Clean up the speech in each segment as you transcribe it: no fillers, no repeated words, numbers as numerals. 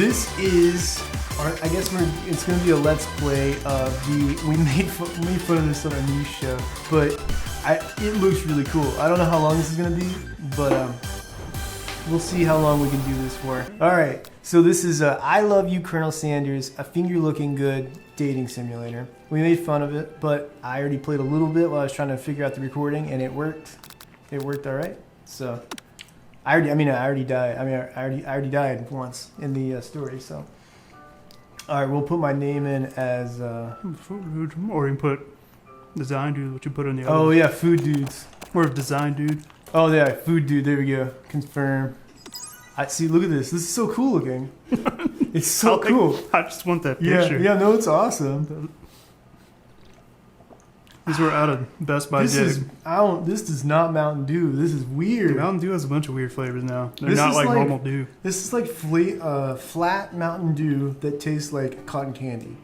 This is, I guess it's going to be a let's play of we made fun of this on our new show, but it looks really cool. I don't know how long this is going to be, but we'll see how long we can do this for. Alright, so this is I Love You, Colonel Sanders, a finger-looking good dating simulator. We made fun of it, but I already played a little bit while I was trying to figure out the recording, and it worked. It worked alright. So, I already died once in the story, so. Alright, we'll put my name in as, Or you can put design dude, what you put on the other. Oh yeah, food dudes. Or design dude. Oh yeah, food dude, there we go. Confirm. See, look at this. This is so cool looking. It's so cool. I just want that picture. Yeah, no, it's awesome. These were out of Best Buy. This is not Mountain Dew. This is weird. Dude, Mountain Dew has a bunch of weird flavors now. They're not like normal Dew. This is like flat Mountain Dew that tastes like cotton candy.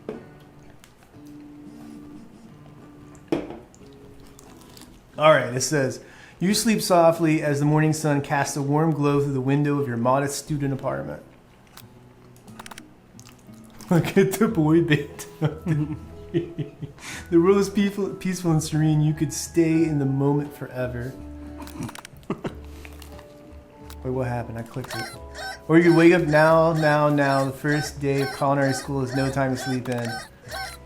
Alright, it says, you sleep softly as the morning sun casts a warm glow through the window of your modest student apartment. Look at the boy bit. The world is peaceful and serene. You could stay in the moment forever. Wait, what happened? I clicked it. Or you could wake up now. The first day of culinary school is no time to sleep in.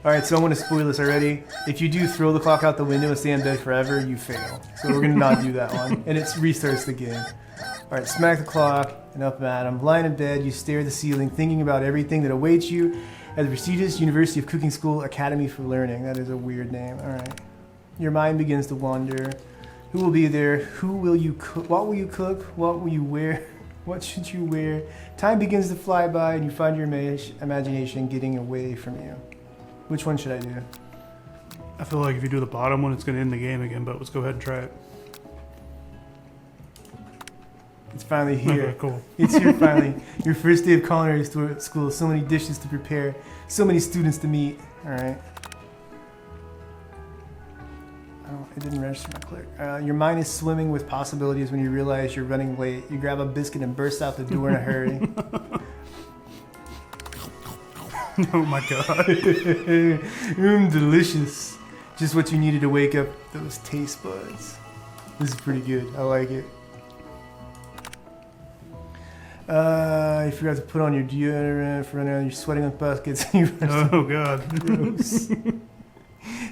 Alright, so I'm going to spoil this already. If you do throw the clock out the window and stay in bed forever, you fail. So we're going to not do that one. And it restarts the game. Alright, smack the clock and up at him. Lying in bed, you stare at the ceiling, thinking about everything that awaits you at the prestigious University of Cooking School Academy for Learning. That is a weird name. Alright. Your mind begins to wander. Who will be there? Who will you cook? What will you cook? What will you wear? What should you wear? Time begins to fly by and you find your imagination getting away from you. Which one should I do? I feel like if you do the bottom one, it's going to end the game again, but let's go ahead and try it. It's finally here. Okay, cool. It's here finally. Your first day of culinary school. So many dishes to prepare. So many students to meet. Alright. Oh, it didn't register my click. Your mind is swimming with possibilities when you realize you're running late. You grab a biscuit and burst out the door in a hurry. Oh my god. Delicious. Just what you needed to wake up those taste buds. This is pretty good. I like it. You forgot to put on your deodorant for running around. You're sweating like buckets. Oh god. Gross.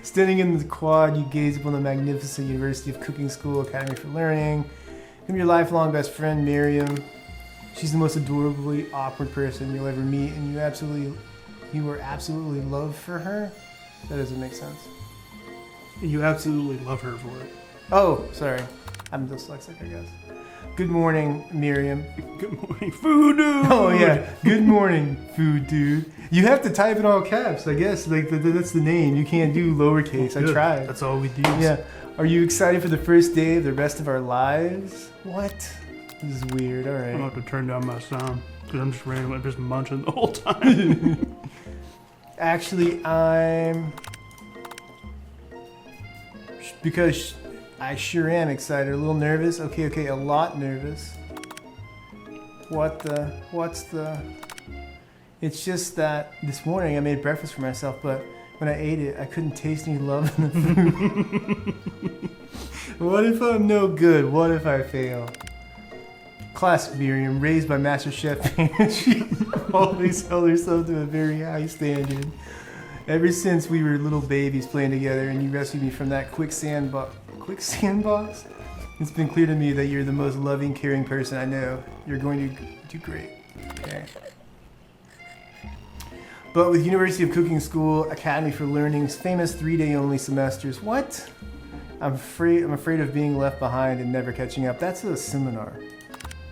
Standing in the quad, you gaze upon the magnificent University of Cooking School Academy for Learning. And your lifelong best friend, Miriam. She's the most adorably awkward person you'll ever meet, and you were absolutely love for her? That doesn't make sense. You absolutely love her for it. Oh, sorry. I'm dyslexic, I guess. Good morning, Miriam. Good morning, food dude. Oh, yeah. Good morning, food dude. You have to type in all caps, I guess. Like, that's the name. You can't do lowercase. I tried. That's all we do. Yeah. Are you excited for the first day of the rest of our lives? What? This is weird. All right. I'm going to have to turn down my sound because I'm just randomly just munching the whole time. Actually, because I sure am excited. A little nervous. Okay, a lot nervous. What's the... It's just that this morning I made breakfast for myself, but when I ate it, I couldn't taste any love in the food. What if I'm no good? What if I fail? Classic Miriam, raised by Master Chef, she always held herself to a very high standard. Ever since we were little babies playing together and you rescued me from that quicksand box, it's been clear to me that you're the most loving, caring person I know. You're going to do great. Okay. But with University of Cooking School Academy for Learning's famous 3-day only semesters, what? I'm afraid of being left behind and never catching up. That's a seminar.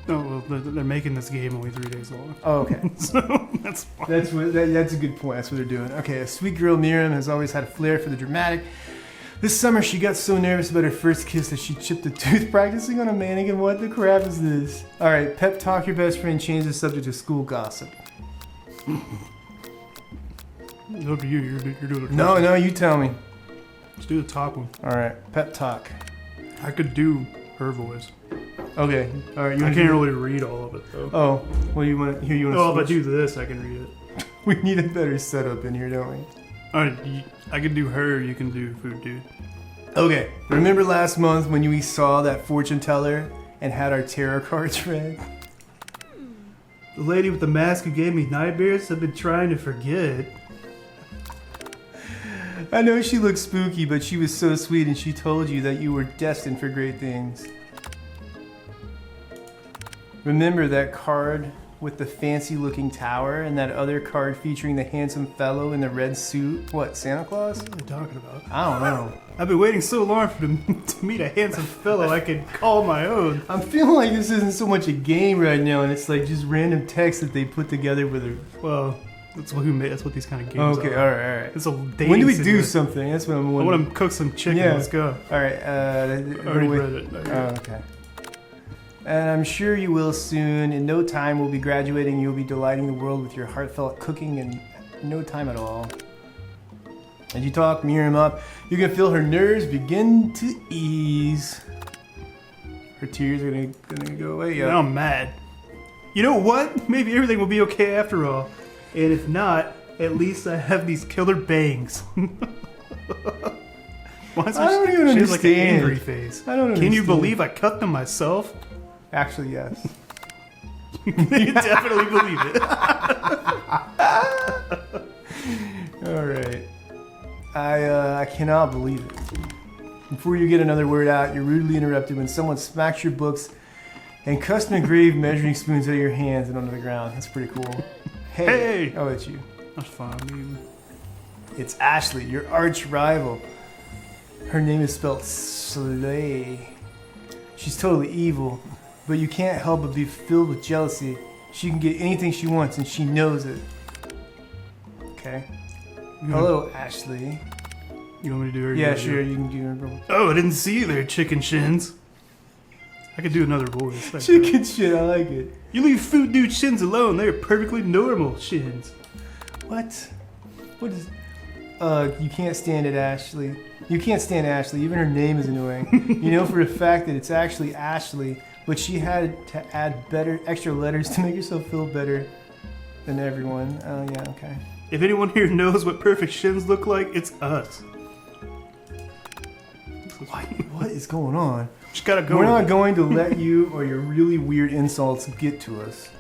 No, well, they're making this game only 3 days long. Oh, okay. So that's fine. That's a good point. That's what they're doing. Okay, a sweet girl Miriam has always had a flair for the dramatic. This summer, she got so nervous about her first kiss that she chipped a tooth practicing on a mannequin. What the crap is this? All right, pep talk your best friend. Change the subject to school gossip. It's up to you. You're doing it. No, you tell me. Let's do the top one. All right, pep talk. I could do her voice. Okay. All right. I can't really read all of it though. Oh, well, you want to? Here, you want to? Oh, if I do this, I can read it. We need a better setup in here, don't we? All right, I can do her. You can do food, dude. Okay. Remember last month when we saw that fortune teller and had our tarot cards read? The lady with the mask who gave me nightmares, I've been trying to forget. I know she looked spooky, but she was so sweet and she told you that you were destined for great things. Remember that card with the fancy looking tower and that other card featuring the handsome fellow in the red suit? What, Santa Claus? What are you talking about? I don't know. I've been waiting so long for them to meet a handsome fellow I could call my own. I'm feeling like this isn't so much a game right now and it's like just random text that they put together with her. Well, that's what these kind of games Okay, are. alright. It's a dating When do we do simulator. something? That's what I'm I wondering. want to cook some chicken. Yeah. Let's go. Alright, I already read it. Oh, okay. And I'm sure you will soon. In no time, we'll be graduating. You'll be delighting the world with your heartfelt cooking in no time at all. As you talk Miriam up, you can feel her nerves begin to ease. Her tears are gonna go away. Now I'm mad. You know what? Maybe everything will be okay after all. And if not, at least I have these killer bangs. Why is I don't even she has like an understand. angry face. I don't Can you understand. believe I cut them myself? Actually, yes. You definitely believe it. Alright. I cannot believe it. Before you get another word out, you're rudely interrupted when someone smacks your books and custom engraved measuring spoons out of your hands and onto the ground. That's pretty cool. Hey! Oh, it's you. That's fine, dude. It's Ashley, your arch rival. Her name is spelled Slay. She's totally evil, but you can't help but be filled with jealousy. She can get anything she wants and she knows it. Okay. Hello, Ashley. You want me to do her? Yeah, sure, you can do her. Oh, I didn't see you there, chicken shins. I could do another voice. Like Chicken shit, I like it. You leave food dude shins alone. They're perfectly normal shins. What? What is... you can't stand it, Ashley. You can't stand Ashley. Even her name is annoying. You know for a fact that it's actually Ashley, but she had to add extra letters to make herself feel better than everyone. Oh, yeah, okay. If anyone here knows what perfect shins look like, it's us. What is going on? Just gotta go. We're with not it. going to let you or your really weird insults get to us.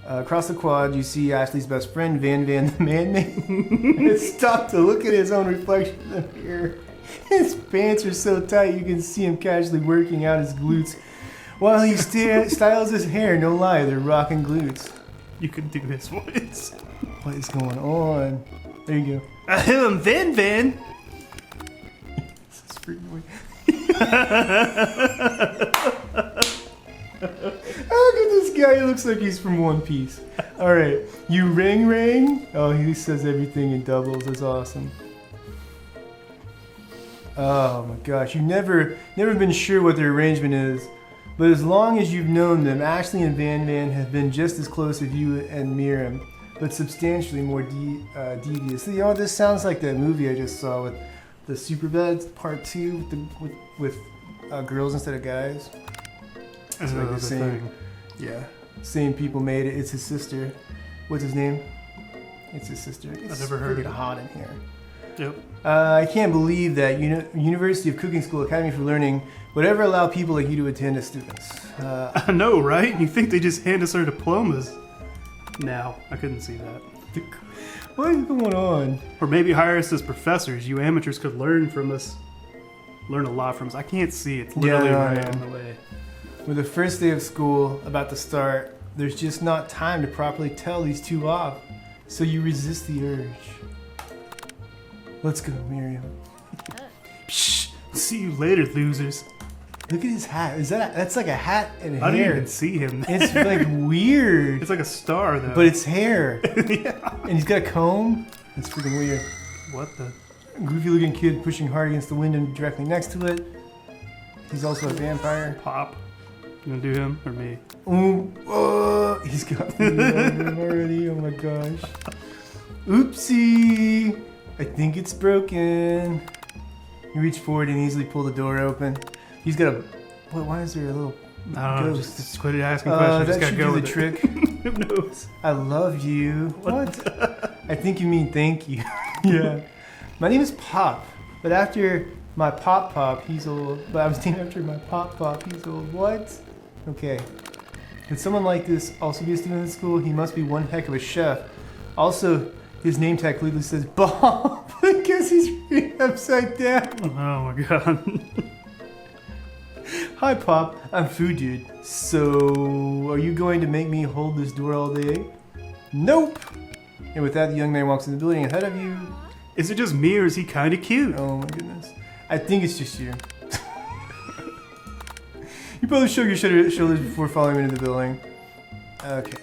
Across the quad, you see Ashley's best friend, Van the man has stopped to look at his own reflection in the mirror. His pants are so tight you can see him casually working out his glutes while he styles his hair. No lie, they're rocking glutes. You can do his voice. What is going on? There you go. Ahem, Van. This is freaking weird. Look at this guy. He looks like he's from One Piece. All right, you ring. Oh, he says everything in doubles. That's awesome. Oh my gosh, you've never been sure what their arrangement is, but as long as you've known them, Ashley and Van have been just as close as you and Miriam, but substantially more devious. You know, this sounds like that movie I just saw with the Superbeds Part 2 with girls instead of guys. It's like the same. Yeah, same people made it. It's his sister. What's his name? It's his sister. I've never heard of it. it. Hot in here. Yep. I can't believe that University of Cooking School Academy for Learning would ever allow people like you to attend as students. I know, right? You think they just hand us our diplomas? No, I couldn't see that. What is going on? Or maybe hire us as professors. You amateurs could learn from us. Learn a lot from us. I can't see. It's literally right in the way. With the first day of school about to start, there's just not time to properly tell these two off. So you resist the urge. Let's go, Miriam. Psh, see you later, losers. Look at his hat. That's like a hat and I didn't hair. even see him. It's like weird. It's like a star, though. But it's hair. Yeah. And he's got a comb. It's freaking weird. What the? A goofy looking kid pushing hard against the window directly next to it. He's also a vampire. Pop. You gonna do him or me? Ooh, he's got me on him already. Oh my gosh. Oopsie. I think it's broken. You reach forward and easily pull the door open. He's got a... Why is there a little I don't know. Ghost. Just quit asking questions. That Just should gotta go do the with it. trick. Who knows? I love you. What? I think you mean thank you. Yeah. My name is Pop, but after my Pop, he's old. But I was named after my Pop, he's old. What? Okay. Could someone like this also be a student in school? He must be one heck of a chef. Also, his name tag clearly says Bob because he's reading upside down. Oh my god. Hi, Pop. I'm Food Dude. So, are you going to make me hold this door all day? Nope. And with that, the young man walks in the building ahead of you. Is it just me or is he kind of cute? Oh my goodness. I think it's just you. You probably show your shoulders before following me into the building. Okay.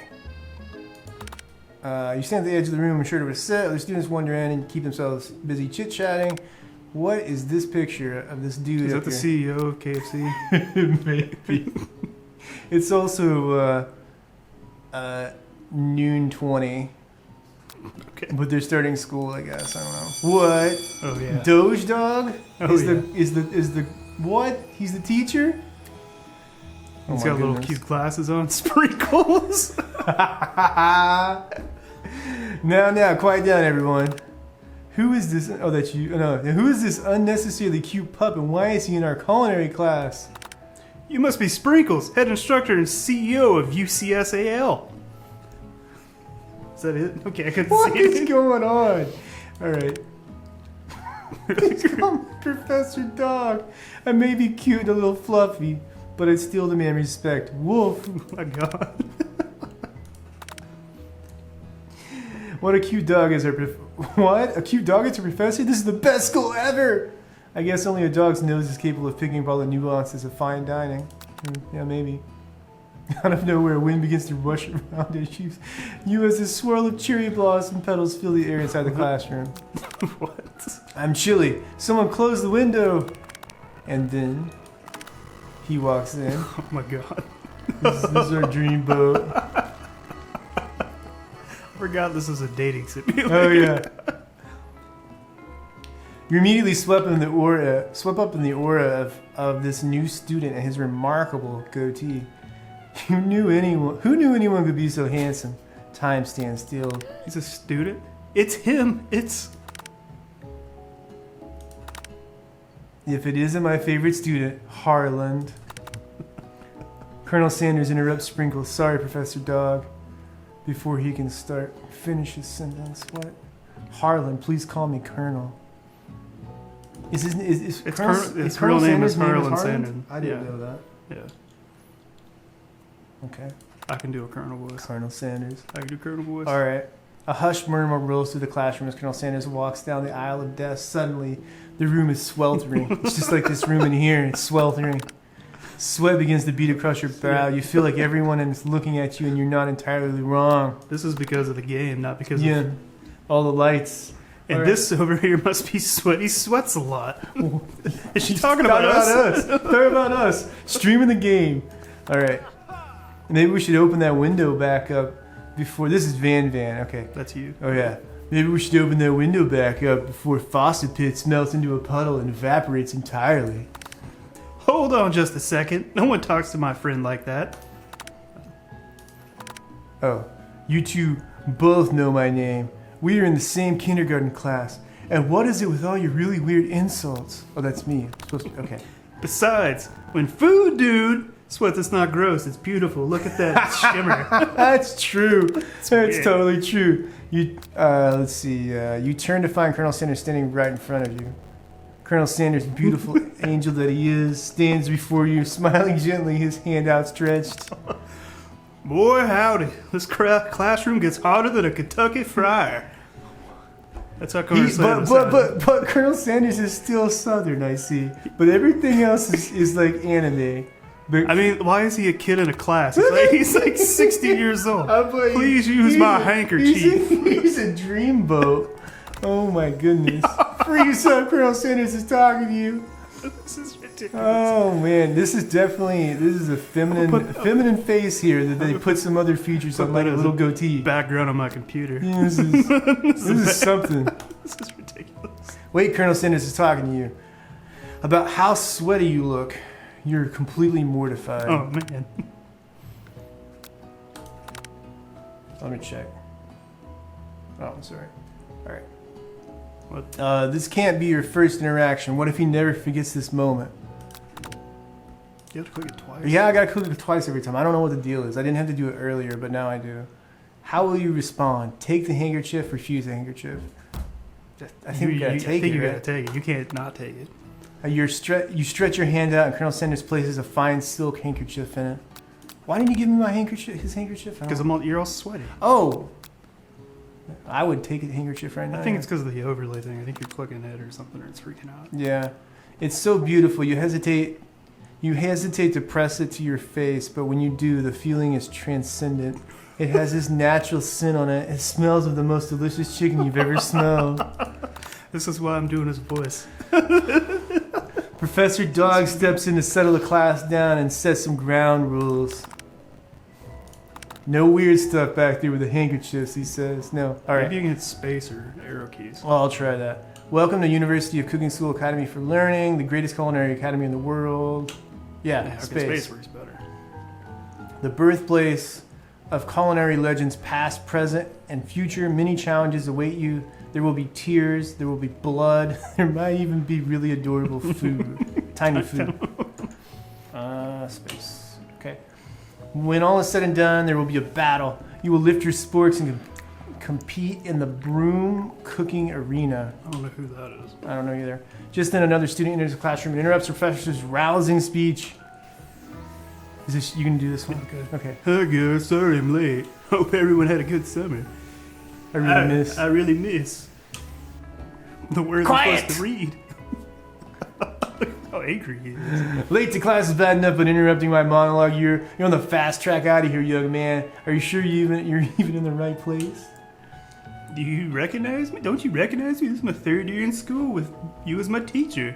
You stand at the edge of the room, sure to a set. Other students wander in and keep themselves busy chit-chatting. What is this picture of this dude? Is up that the here? CEO of KFC? Maybe. It's also noon 20. Okay. But they're starting school, I guess. I don't know. What? Oh yeah. Doge Dog? Oh, is yeah. the what? He's the teacher? Oh He's my got little goodness. cute glasses on. Sprinkles. Now, quiet down, everyone. Who is this? Oh, that's you. No, who is this unnecessarily cute pup, and why is he in our culinary class? You must be Sprinkles, head instructor and CEO of UCSAL. Is that it? Okay, I couldn't What see is it. going on? All right. It's called Professor Dog. I may be cute and a little fluffy, but I still demand respect. Woof. Oh my god. What a cute dog is our What? A cute dog is a professor? This is the best school ever! I guess only a dog's nose is capable of picking up all the nuances of fine dining. Yeah, maybe. Out of nowhere, wind begins to rush around issues. You as a swirl of cherry blossom petals fill the air inside the classroom. What? I'm chilly. Someone close the window. And then he walks in. Oh my god. This is our dream boat. I forgot this was a dating simulator. Oh yeah. You immediately swept up in the aura of this new student and his remarkable goatee. Who knew anyone could be so handsome? Time stands still. He's a student? It's him. It's... If it isn't my favorite student, Harland. Colonel Sanders interrupts Sprinkles. Sorry, Professor Dog. Before he can finish his sentence. What? Harland, please call me Colonel. Is His real name is Harlan Sanders. I didn't know that. Yeah. Okay. I can do a Colonel voice. Colonel Sanders. I can do Colonel voice. All right. A hushed murmur rolls through the classroom as Colonel Sanders walks down the aisle of desks. Suddenly, the room is sweltering. It's just like this room in here. It's sweltering. Sweat begins to beat across your brow. You feel like everyone is looking at you and you're not entirely wrong. This is because of the game, not because Yeah. of... All the lights. And All this over here must be sweat. He sweats a lot. Is she talking about Talk us? Talk about us. Streaming the game. All right. Maybe we should open that window back up before... This is Van. Okay. That's you. Oh, yeah. Maybe we should open that window back up before Faucet Pits melts into a puddle and evaporates entirely. Hold on just a second. No one talks to my friend like that. Oh, you two both know my name. We are in the same kindergarten class. And what is it with all your really weird insults? Oh, that's me. I'm supposed to... Okay. Besides, when Food Dude sweats, it's not gross. It's beautiful. Look at that shimmer. That's true. That's weird. totally true. You, let's see. You turn to find Colonel Sanders standing right in front of you. Colonel Sanders, beautiful angel that he is, stands before you, smiling gently, his hand outstretched. Boy, howdy. This classroom gets hotter than a Kentucky fryer. That's how Colonel Sanders sounds. But Colonel Sanders is still Southern, I see. But everything else is like anime. But I mean, why is he a kid in a class? He's like 60 years old. Please use my handkerchief. He's a dreamboat. Oh my goodness. Freeze up, Colonel Sanders is talking to you. This is ridiculous. Oh man, this is a feminine face here that they put some other features on, like a little goatee. Background on my computer. Yeah, this is something. This is ridiculous. Wait, Colonel Sanders is talking to you about how sweaty you look. You're completely mortified. Oh, man. Let me check. Oh, I'm sorry. All right. What? This can't be your first interaction. What if he never forgets this moment? You have to click it twice? Yeah, I gotta click it twice every time. I don't know what the deal is. I didn't have to do it earlier, but now I do. How will you respond? Take the handkerchief, refuse the handkerchief. I think we gotta take it. You right? gotta take it. You can't not take it. You stretch your hand out, and Colonel Sanders places a fine silk handkerchief in it. Why didn't you give me my handkerchief? His handkerchief? Because you're all sweaty. Oh, I would take a handkerchief right now. I think it's because of the overlay thing. I think you're clicking it or something, or it's freaking out. Yeah, it's so beautiful. You hesitate to press it to your face, but when you do, the feeling is transcendent. It has this natural scent on it. It smells of the most delicious chicken you've ever smelled. This is why I'm doing his voice. Professor Dog steps in to settle the class down and set some ground rules. No weird stuff back there with the handkerchiefs, he says. No. All right. Maybe you can hit space or arrow keys. Well, I'll try that. Welcome to University of Cooking School Academy for Learning, the greatest culinary academy in the world. Yeah, Okay, space. space works better. The birthplace of culinary legends past, present, and future. Many challenges await you. There will be tears. There will be blood. There might even be really adorable food. Tiny food. Space. Okay. When all is said and done, there will be a battle. You will lift your sporks and compete in the broom cooking arena. I don't know who that is. I don't know either. Just then another student enters the classroom and interrupts the professor's rousing speech. Is this, you can do this one? Okay. Hi guys, sorry I'm late. Hope everyone had a good summer. I really miss. The words Quiet! I'm supposed to read. How angry he is. Late to class is bad enough, but interrupting my monologue, you're on the fast track out of here, young man. Are you sure you're even in the right place? Do you recognize me? Don't you recognize me? This is my third year in school with you as my teacher.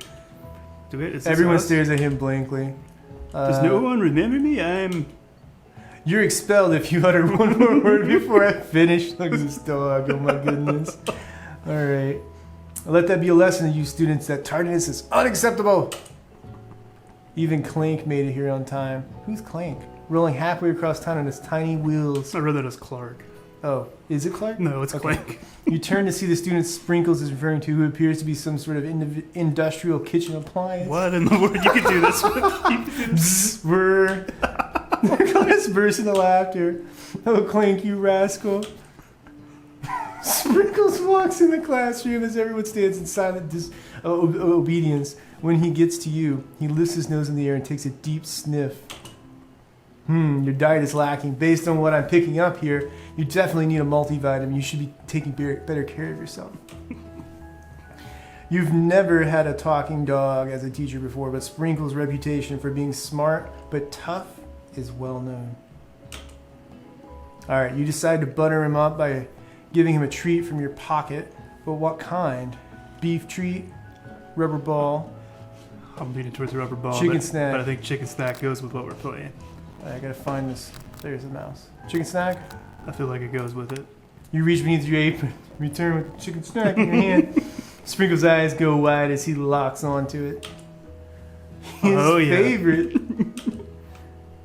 Everyone stares at him blankly. Does no one remember me? You're expelled if you utter one more word before I finish. Look at this dog. Oh my goodness. All right. Let that be a lesson to you students that tardiness is unacceptable. Even Clank made it here on time. Who's Clank? Rolling halfway across town on his tiny wheels. I read that as Clark. Oh, is it Clark? No, it's okay. Clank. You turn to see the student Sprinkles is referring to, who appears to be some sort of industrial kitchen appliance. What in the world? You can do this with? Brr. Class bursts into laughter. Oh, Clank, you rascal. Sprinkles walks in the classroom as everyone stands in silent obedience. When he gets to you, he lifts his nose in the air and takes a deep sniff. Your diet is lacking. Based on what I'm picking up here, you definitely need a multivitamin. You should be taking better care of yourself. You've never had a talking dog as a teacher before, but Sprinkles' reputation for being smart but tough is well known. All right, you decide to butter him up by giving him a treat from your pocket. But what kind? Beef treat? Rubber ball? I'm leaning towards the rubber ball. Chicken snack. But I think chicken snack goes with what we're playing. I gotta find this. There's the mouse. Chicken snack? I feel like it goes with it. You reach beneath your apron, return with the chicken snack in your hand. Sprinkle's eyes go wide as he locks onto it. His favorite.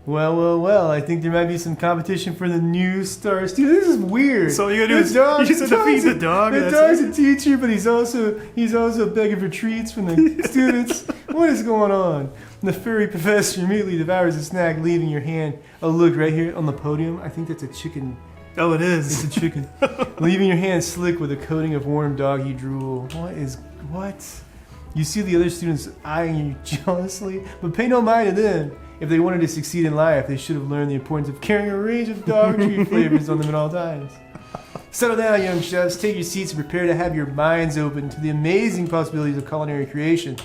Well, I think there might be some competition for the new star student. This is weird. So all you gotta do is you just defeat the dog. The dog's a teacher, but he's also begging for treats from the students. What is going on? The furry professor immediately devours the snack, leaving your hand. Oh, look, right here on the podium. I think that's a chicken. Oh, it is. It's a chicken. Leaving your hand slick with a coating of warm doggy drool. What? You see the other students eyeing you jealously, but pay no mind to them. If they wanted to succeed in life, they should have learned the importance of carrying a range of dog treat flavors on them at all times. Settle down, young chefs. Take your seats and prepare to have your minds open to the amazing possibilities of culinary creation.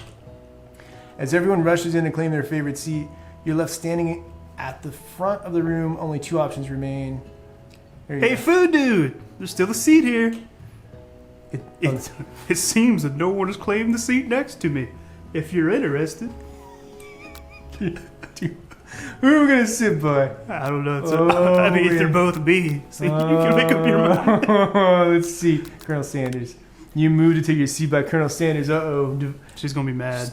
As everyone rushes in to claim their favorite seat, you're left standing at the front of the room. Only two options remain. Hey, food dude! There's still a seat here. It seems that no one has claimed the seat next to me. If you're interested. Who are we going to sit by? I don't know. I mean, they're both me. So you can make up your mind. Let's see. Colonel Sanders. You move to take your seat by Colonel Sanders. Uh-oh. She's going to be mad.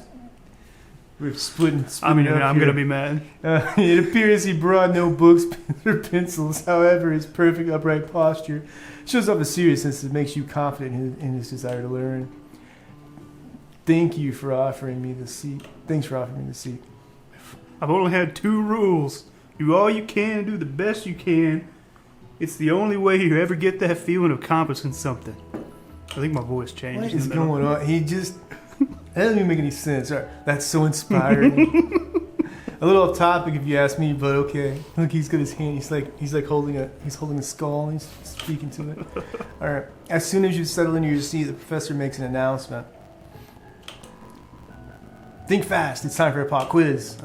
We're splitting I'm up going here. to be mad. It appears he brought no books or pencils. However, his perfect upright posture shows off a seriousness that makes you confident in his desire to learn. Thank you for offering me the seat. Thanks for offering me the seat. I've only had 2 rules. Do all you can and do the best you can. It's the only way you ever get that feeling of accomplishing something. I think my voice changed. What is going on? He just... That doesn't even make any sense. All right, that's so inspiring. A little off topic if you ask me, but okay. Look, he's got his hand. He's holding a skull. And he's speaking to it. All right. As soon as you settle into your seat, the professor makes an announcement. Think fast. It's time for a pop quiz.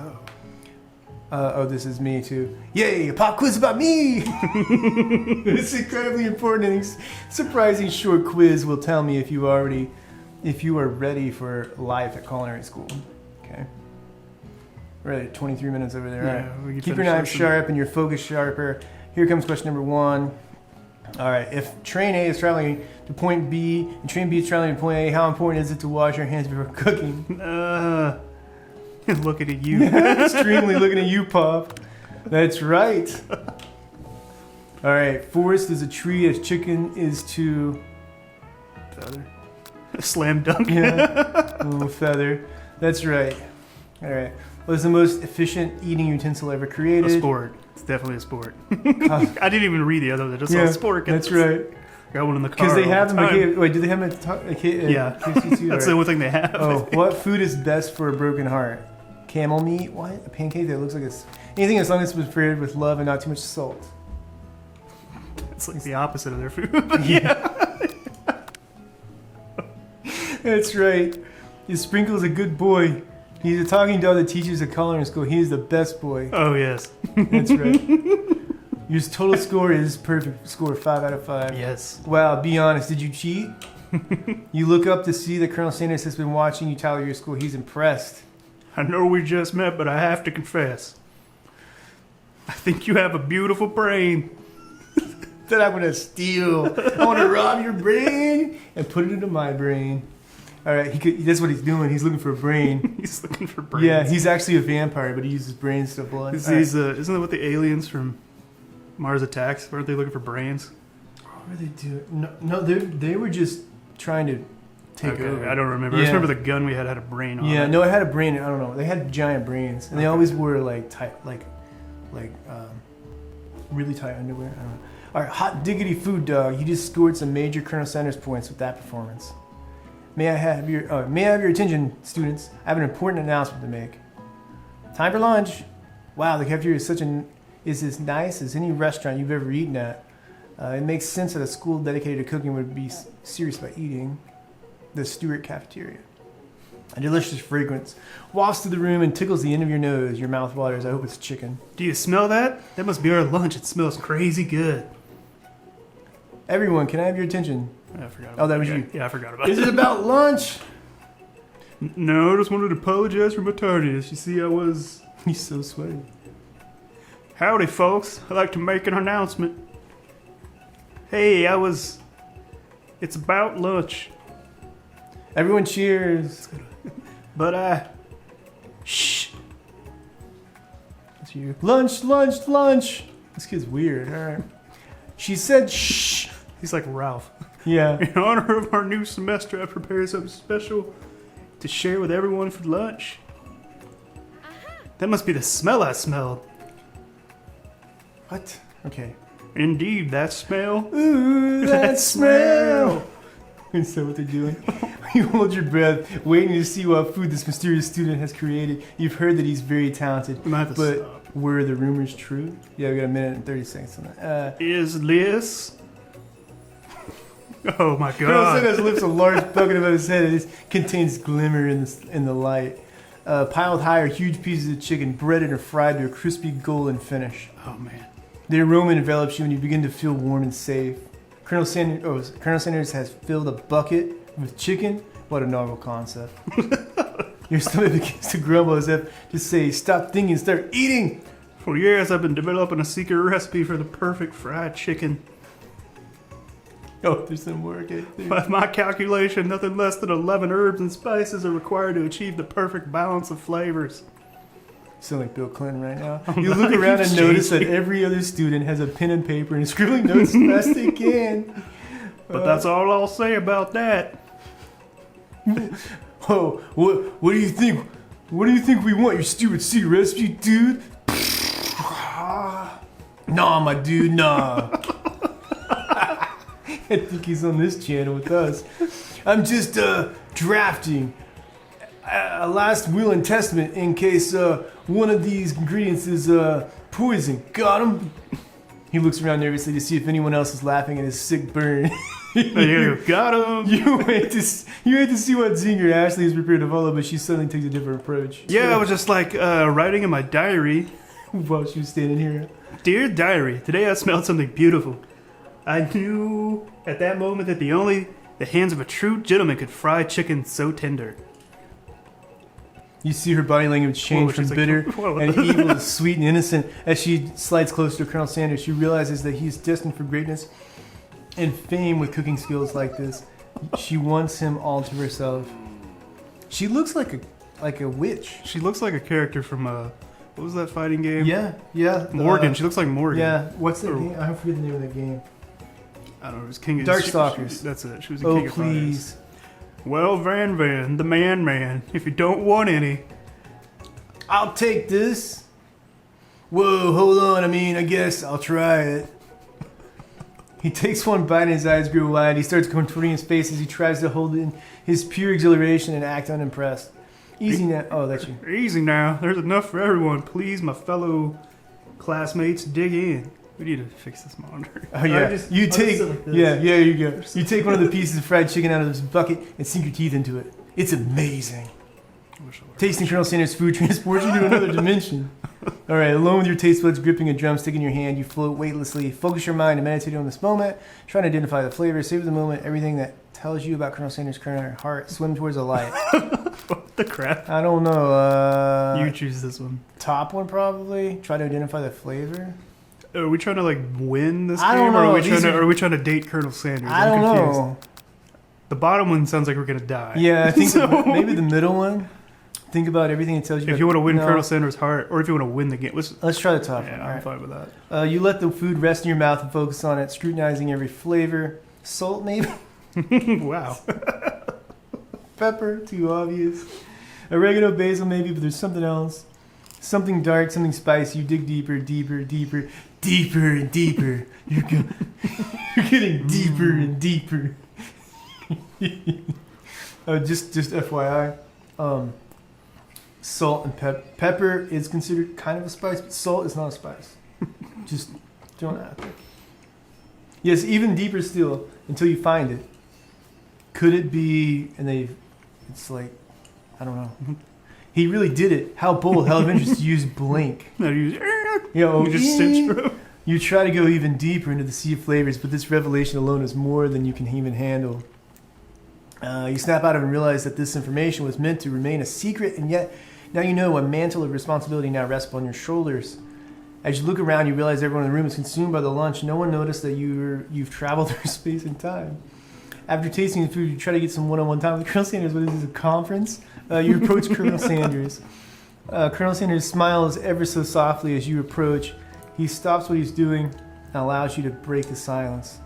This is me too. Yay! A pop quiz about me. It's incredibly important and surprising short quiz will tell me if you are ready for life at culinary school. Okay. We're at 23 minutes over there. Yeah, All right. Keep your knife sharp and your focus sharper. Here comes question number 1. All right. If train A is traveling to point B and train B is traveling to point A, how important is it to wash your hands before cooking? Looking at you. Extremely looking at you, Pop. That's right. All right. Forest is a tree as chicken is to... Feather. Slam dunk. Yeah. A little feather. That's right. All right. What is the most efficient eating utensil ever created? A sport. It's definitely a sport. I didn't even read the other. I just saw a sport. That's right. Got one in the car. Because they have them. Wait, do they have them at yeah. KC2? That's the only thing they have. Oh, what food is best for a broken heart? Camel meat? What? A pancake that looks like it's anything as long as it's prepared with love and not too much salt. It's like the opposite of their food. Yeah. That's right. His Sprinkle's a good boy. He's a talking dog that teaches at culinary school. He is the best boy. Oh, yes. That's right. Your total score is perfect score, 5 out of 5. Yes. Wow, be honest. Did you cheat? You look up to see that Colonel Sanders has been watching you tally your score. He's impressed. I know we just met, but I have to confess. I think you have a beautiful brain. That I'm going to steal. I want to rob your brain and put it into my brain. All right, that's what he's doing. He's looking for a brain. He's looking for brains. Yeah, he's actually a vampire, but he uses brains to blood. Isn't that what the aliens from Mars Attacks? Weren't they looking for brains? What were they doing? No, they were just trying to take over. I don't remember. Yeah. I just remember the gun we had a brain on it. Yeah, no, it had a brain. I don't know. They had giant brains, and they always wore like tight, really tight underwear. I don't know. All right, hot diggity food dog. You just scored some major Colonel Sanders points with that performance. May I have your attention, students? I have an important announcement to make. Time for lunch. Wow, the cafeteria is as nice as any restaurant you've ever eaten at. It makes sense that a school dedicated to cooking would be serious about eating. The Stewart Cafeteria. A delicious fragrance wafts through the room and tickles the end of your nose. Your mouth waters. I hope it's chicken. Do you smell that? That must be our lunch. It smells crazy good. Everyone, can I have your attention? I forgot about Oh, that was you. Yeah, I forgot about Is it about lunch? No, I just wanted to apologize for my tardiness. You see, I was... He's so sweaty. Howdy, folks. I'd like to make an announcement. Hey, It's about lunch. Everyone cheers. But, Shh. That's you. Lunch, lunch, lunch. This kid's weird. All right. She said shh. He's like Ralph. Yeah. In honor of our new semester, I prepared something special to share with everyone for lunch. That must be the smell I smelled. What? Okay. Indeed, that smell. Ooh, that smell. Is that what they're doing? You hold your breath, waiting to see what food this mysterious student has created. You've heard that he's very talented, We might have to but stop. were the rumors true? Yeah, we got a minute and 30 seconds on that. Is this? Oh my Colonel god. Sanders lifts a large bucket above his head. It contains glimmer in the light. Piled high are huge pieces of chicken, breaded or fried to a crispy golden finish. Oh man. The aroma envelops you and you begin to feel warm and safe. Colonel Sanders has filled a bucket with chicken. What a novel concept. Your stomach begins to grumble as if to say, stop thinking, start eating. For years I've been developing a secret recipe for the perfect fried chicken. Oh, there's some more. Okay. By my calculation, nothing less than 11 herbs and spices are required to achieve the perfect balance of flavors. You sound like Bill Clinton right now. Oh, You no, look around and he's notice that changing. every other student has a pen and paper and is scribbling notes as best they can. But that's all I'll say about that. Oh, what do you think? What do you think we want? Your stupid secret recipe, dude? Nah, my dude, nah. I think he's on this channel with us. I'm just drafting a last will and testament in case one of these ingredients is poison. Got him? He looks around nervously to see if anyone else is laughing at his sick burn. You got him. You wait to see what Zinger Ashley is prepared to follow, but she suddenly takes a different approach. Yeah, I was just like writing in my diary. While she was standing here. Dear diary, today I smelled something beautiful. I knew at that moment that the hands of a true gentleman could fry chicken so tender. You see her body language change from she's like, bitter whoa. and evil to sweet and innocent. As she slides closer to Colonel Sanders, she realizes that he is destined for greatness and fame with cooking skills like this. She wants him all to herself. She looks like a witch. She looks like a character from what was that fighting game? Yeah. Morgan. She looks like Morgan. Yeah. What's that game? I forget the name of that game. I don't know. It was King of Darkstalkers. That's it. She was a Oh, King of please. Fighters. Well, Van, the man. If you don't want any, I'll take this. Whoa, hold on. I guess I'll try it. He takes one bite and his eyes grow wide. He starts contorting his face as he tries to hold in his pure exhilaration and act unimpressed. Easy now. Oh, that's you. easy now. There's enough for everyone. Please, my fellow classmates, dig in. We need to fix this monitor. Oh yeah. You take. Yeah, you go. You take one of the pieces of fried chicken out of this bucket and sink your teeth into it. It's amazing. Tasting Colonel Sanders' food transports you to another dimension. All right, alone with your taste buds gripping a drumstick in your hand, you float weightlessly. Focus your mind and meditate on this moment. Try to identify the flavor. Savor the moment. Everything that tells you about Colonel Sanders' culinary heart. Swim towards a light. What the crap? I don't know. You choose this one. Top one probably. Try to identify the flavor. Are we trying to like win this I game, don't or know. are we trying to date Colonel Sanders? I I'm don't confused. know. The bottom one sounds like we're gonna die. Yeah, I think So- maybe the middle one. Think about everything it tells you. If you want to win No. Colonel Sanders' heart, or if you want to win the game, Let's try the top one. yeah, All I'm right. fine with that. You let the food rest in your mouth and focus on it, scrutinizing every flavor. Salt, maybe? Wow. Pepper, too obvious. Oregano, basil, maybe, but there's something else. Something dark, something spicy. You dig deeper and deeper. You're getting deeper and deeper. Just FYI, salt and pepper is considered kind of a spice, but salt is not a spice. Just throwing it out there. Yes, even deeper still until you find it. Could it be? It's like, I don't know. He really did it. How bold, how adventurous to use blink. No, you You just cinch through. You try to go even deeper into the sea of flavors, but this revelation alone is more than you can even handle. You snap out of it and realize that this information was meant to remain a secret, and yet now you know a mantle of responsibility now rests upon your shoulders. As you look around, you realize everyone in the room is consumed by the lunch. No one noticed that you've traveled through space and time. After tasting the food, you try to get some one-on-one time with Colonel Sanders, but this is a conference. You approach Colonel Sanders. Colonel Sanders smiles ever so softly as you approach. He stops what he's doing and allows you to break the silence.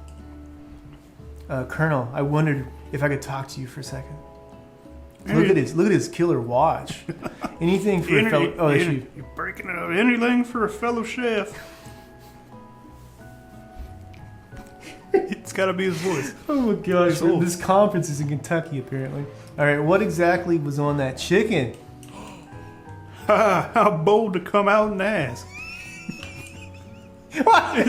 Colonel, I wondered if I could talk to you for a second. Look at his killer watch. Anything for a fellow. Oh, that's you. You're breaking it up. Anything for a fellow chef. It's got to be his voice. Oh my gosh, Sold. this conference is in Kentucky apparently. All right, what exactly was on that chicken? How bold to come out and ask. What?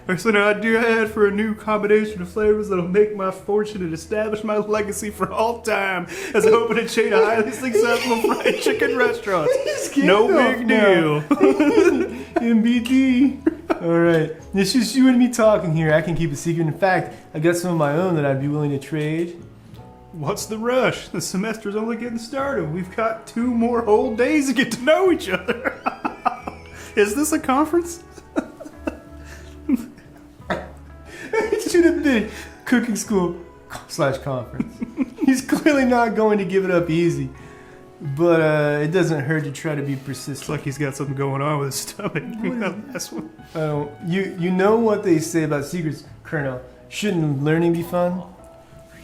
There's an idea I had for a new combination of flavors that'll make my fortune and establish my legacy for all time as I open a chain of highly successful fried chicken restaurants. No big deal. MBD. All right, it's just you and me talking here. I can keep a secret. In fact, I got some of my own that I'd be willing to trade. What's the rush? The semester's only getting started. We've got 2 more whole days to get to know each other. Is this a conference? should have been cooking school / conference. He's clearly not going to give it up easy. But it doesn't hurt to try to be persistent. It's like he's got something going on with his stomach. That's what. You know what they say about secrets, Colonel. Shouldn't learning be fun?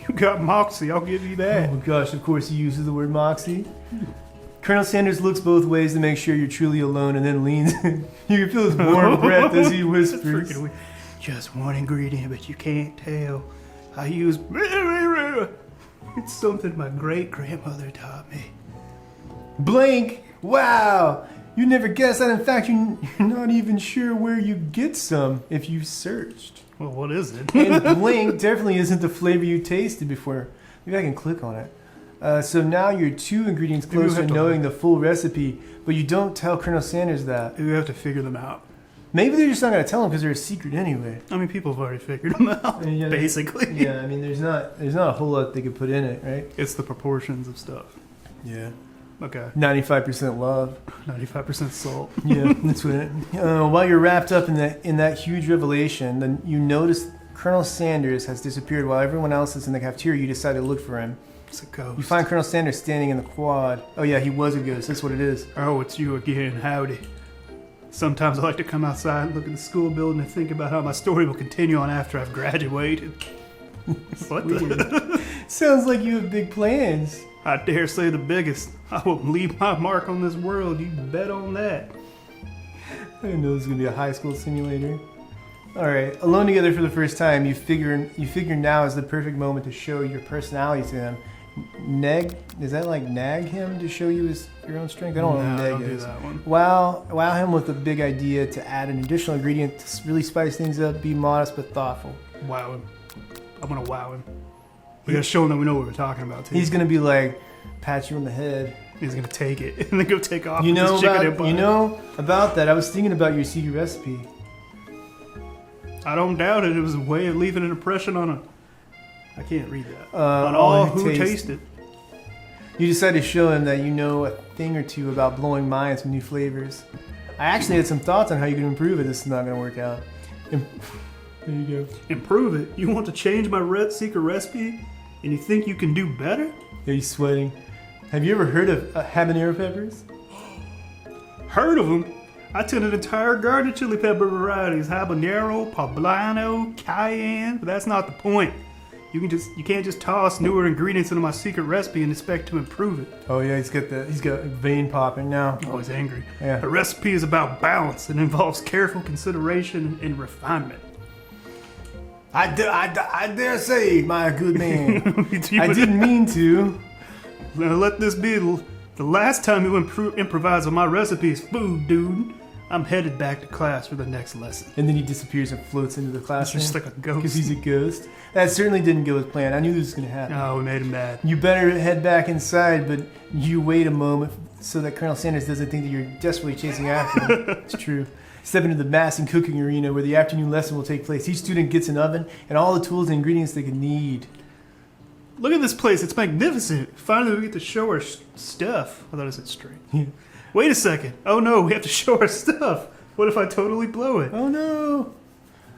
You got moxie, I'll give you that. Oh gosh, of course he uses the word moxie. Colonel Sanders looks both ways to make sure you're truly alone and then leans in. You can feel his warm breath as he whispers. Just one ingredient, but you can't tell. I use... It's something my great-grandmother taught me. Blank! Wow! You never guessed that. In fact, you're not even sure where you get some if you searched. Well, what is it? And blank definitely isn't the flavor you tasted before. Maybe I can click on it. So now you're 2 ingredients closer to knowing the full recipe, but you don't tell Colonel Sanders that. We have to figure them out. Maybe they're just not going to tell him because they're a secret anyway. I mean, people have already figured them out, basically. Yeah, I mean, there's not a whole lot they could put in it, right? It's the proportions of stuff. Yeah. Okay. 95% love. 95% salt. Yeah, that's what it. While you're wrapped up in that huge revelation, then you notice Colonel Sanders has disappeared while everyone else is in the cafeteria. You decide to look for him. It's a ghost. You find Colonel Sanders standing in the quad. Oh yeah, he was a ghost. That's what it is. Oh, it's you again. Howdy. Sometimes I like to come outside and look at the school building and think about how my story will continue on after I've graduated. What the? Sounds like you have big plans. I dare say the biggest. I will leave my mark on this world. You bet on that. I didn't know this was gonna be a high school simulator. All right, alone together for the first time, you figure now is the perfect moment to show your personality to him. Is that like nag him to show you your own strength? I don't know what nag is. Do that one. Wow him with a big idea to add an additional ingredient to really spice things up. Be modest but thoughtful. Wow him. I'm gonna wow him. We gotta show him that we know what we're talking about too. He's gonna be like, pat you on the head. He's gonna take it and then go take off. You know with his chicken empire. You know about that. I was thinking about your secret recipe. I don't doubt it. It was a way of leaving an impression on a... I can't read that. On all who taste it. You decide to show him that you know a thing or two about blowing minds with new flavors. I actually had some thoughts on how you can improve it. This is not going to work out. There you go. Improve it? You want to change my secret recipe? And you think you can do better? Yeah, he's sweating. Have you ever heard of habanero peppers? Heard of them? I tend an entire garden of chili pepper varieties. Habanero, poblano, cayenne. But that's not the point. You can't just toss newer ingredients into my secret recipe and expect to improve it. Oh yeah, he's got vein popping now. Oh, he's angry. Yeah. A recipe is about balance. It involves careful consideration and refinement. I dare say, my good man. I didn't mean to. Now let this be the last time you improvise on my recipes, food, dude. I'm headed back to class for the next lesson. And then he disappears and floats into the classroom. Just like a ghost. Because he's a ghost. That certainly didn't go as planned. I knew this was going to happen. Oh, we made him mad. You better head back inside, but you wait a moment so that Colonel Sanders doesn't think that you're desperately chasing after him. It's true. Step into the massing cooking arena where the afternoon lesson will take place. Each student gets an oven and all the tools and ingredients they can need. Look at this place. It's magnificent. Finally, we get to show our stuff. I thought I said straight. Yeah. Wait a second. Oh, no. We have to show our stuff. What if I totally blow it? Oh, no.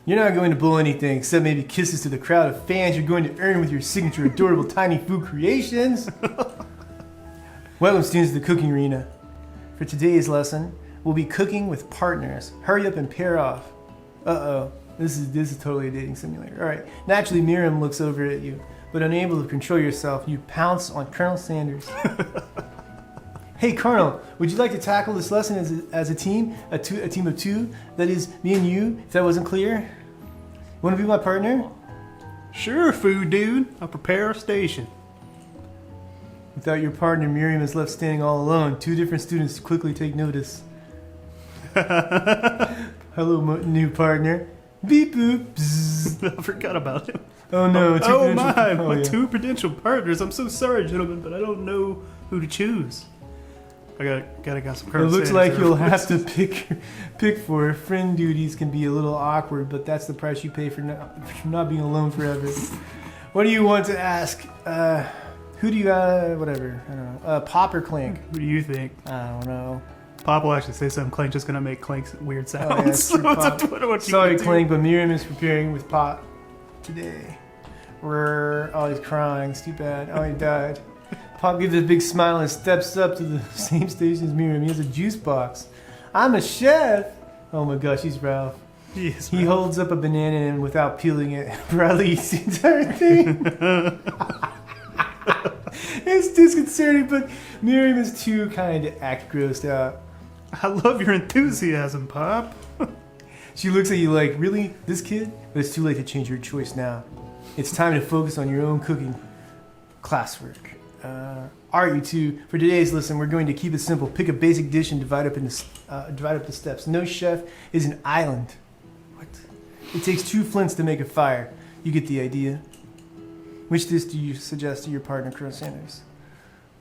You're not going to blow anything except maybe kisses to the crowd of fans you're going to earn with your signature adorable tiny food creations. Welcome, students, to the cooking arena. For today's lesson, we'll be cooking with partners. Hurry up and pair off. Uh-oh. This is totally a dating simulator. All right. Naturally, Miriam looks over at you, but unable to control yourself, you pounce on Colonel Sanders. Hey, Colonel, would you like to tackle this lesson as a team? A team of two? That is, me and you, if that wasn't clear? Want to be my partner? Sure, food dude. I'll prepare our station. Without your partner, Miriam is left standing all alone. 2 different students quickly take notice. Hello, new partner. Beep boop. Bzz. I forgot about him. Oh no! My 2 potential partners. I'm so sorry, gentlemen, but I don't know who to choose. I got some. It looks like you'll have to pick for friend duties. Can be a little awkward, but that's the price you pay for not being alone forever. What do you want to ask? Who do you whatever? I don't know. Pop or Clink? Who do you think? I don't know. Pop will actually say something. Clink's just gonna make Clink's weird sounds. Oh, yeah, so it's up to what you Sorry, do. Clink, but Miriam is preparing with Pop. today. Oh, he's crying. It's too bad. Oh, he died. Pop gives a big smile and steps up to the same station as Miriam. He has a juice box. I'm a chef. Oh my gosh, he's Ralph. He holds up a banana and without peeling it, Bradley eats the entire thing. It's disconcerting, but Miriam is too kind to act grossed out. I love your enthusiasm, Pop. She looks at you like, really? This kid? But it's too late to change your choice now. It's time to focus on your own cooking classwork. Alright, you two, for today's lesson, we're going to keep it simple. Pick a basic dish and divide up the steps. No chef is an island. What? It takes 2 flints to make a fire. You get the idea. Which dish do you suggest to your partner, Colonel Sanders?